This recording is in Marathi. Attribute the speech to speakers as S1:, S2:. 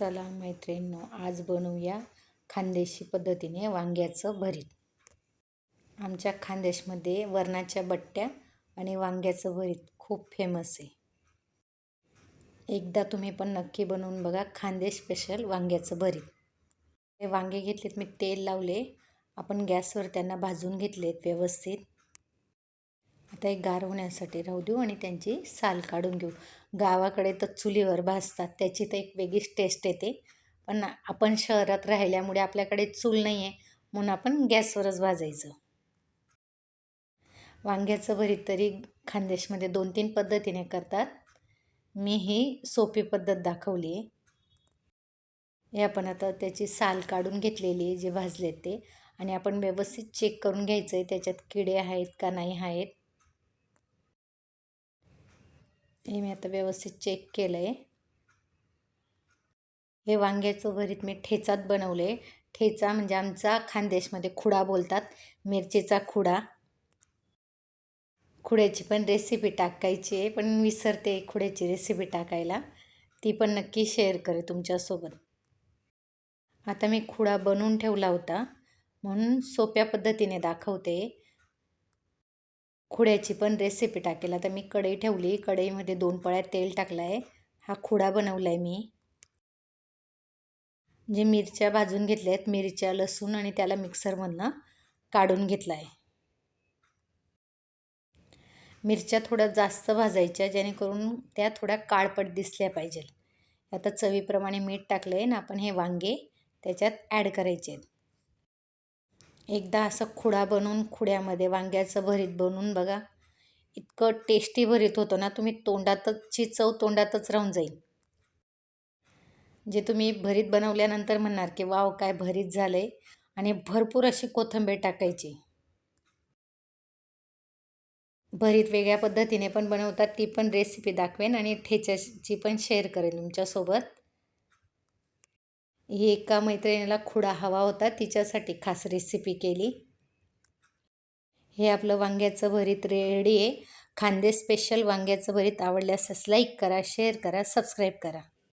S1: चला मैत्रिणींनो, आज बनवूया खानदेशी पद्धतीने वांग्याचं भरीत. आमच्या खानदेशमध्ये वरणाच्या बट्ट्या आणि वांग्याचं भरीत खूप फेमस आहे. एकदा तुम्ही पण नक्की बनवून बघा खानदेश स्पेशल वांग्याचं भरीत. हे वांगे घेतलेत, मी तेल लावले, आपण गॅसवर त्यांना भाजून घेतलेत व्यवस्थित. आता एक गार होण्यासाठी राहू देऊ आणि त्यांची साल काढून घेऊ. गावाकडे तर चुलीवर भाजतात, त्याची तर एक वेगळीच टेस्ट येते. पण आपण शहरात राहिल्यामुळे आपल्याकडे चूल नाही आहे, म्हणून आपण गॅसवरच भाजायचं. वांग्याचं भरीत तरी खानदेशमध्ये 2-3 पद्धतीने करतात. मी ही सोपी पद्धत दाखवली आहे. हे आपण आता त्याची साल काढून घेतलेली आहे, जे भाजले ते, आणि आपण व्यवस्थित चेक करून घ्यायचं आहे त्याच्यात किडे आहेत का नाही आहेत. हे मी आता व्यवस्थित चेक केलं आहे. हे वांग्याचं भरीत मी ठेचात बनवले. ठेचा म्हणजे आमचा खानदेशमध्ये खुडा बोलतात, मिरचीचा खुडा. खुड्याची पण रेसिपी टाकायची आहे, पण विसरते खुड्याची रेसिपी टाकायला. ती पण नक्की शेअर करेन तुमच्यासोबत. आता मी खुडा बनवून ठेवला होता, म्हणून सोप्या पद्धतीने दाखवते. खुड्याची पण रेसिपी टाकेल. आता मी कढई ठेवली, कढईमध्ये 2 पळ्या तेल टाकलं आहे. हा खुडा बनवला आहे मी. जे मिरच्या भाजून घेतल्या आहेत, मिरच्या, लसूण, आणि त्याला मिक्सरमधनं काढून घेतला आहे. मिरच्या थोड्या जास्त भाजायच्या, जेणेकरून त्या थोड्या काळपट दिसल्या पाहिजे. आता चवीप्रमाणे मीठ टाकलं आहे ना, आपण हे वांगे त्याच्यात ॲड करायचे आहेत. एकदा असं खुडा बनवून खुड्यामध्ये वांग्याचं भरीत बनवून बघा. इतकं टेस्टी भरीत होतं ना, तुम्ही तोंडातची चव तोंडातच राहून जाईल. जे तुम्ही भरीत बनवल्यानंतर म्हणणार की वाव काय भरीत झालं आहे. आणि भरपूर अशी कोथिंबीर टाकायची. भरीत वेगळ्या पद्धतीने पण बनवतात, ती पण रेसिपी दाखवेन, आणि ठेच्याची पण शेअर करेन तुमच्यासोबत. ही एका मैत्रिणीला खुडा हवा होता, तिच्यासाठी खास रेसिपी केली. हे आपलं वांग्याचं भरीत रेडी आहे. खानदेश स्पेशल वांग्याचं भरीत आवडल्यास लाईक करा, शेअर करा, सबस्क्राईब करा.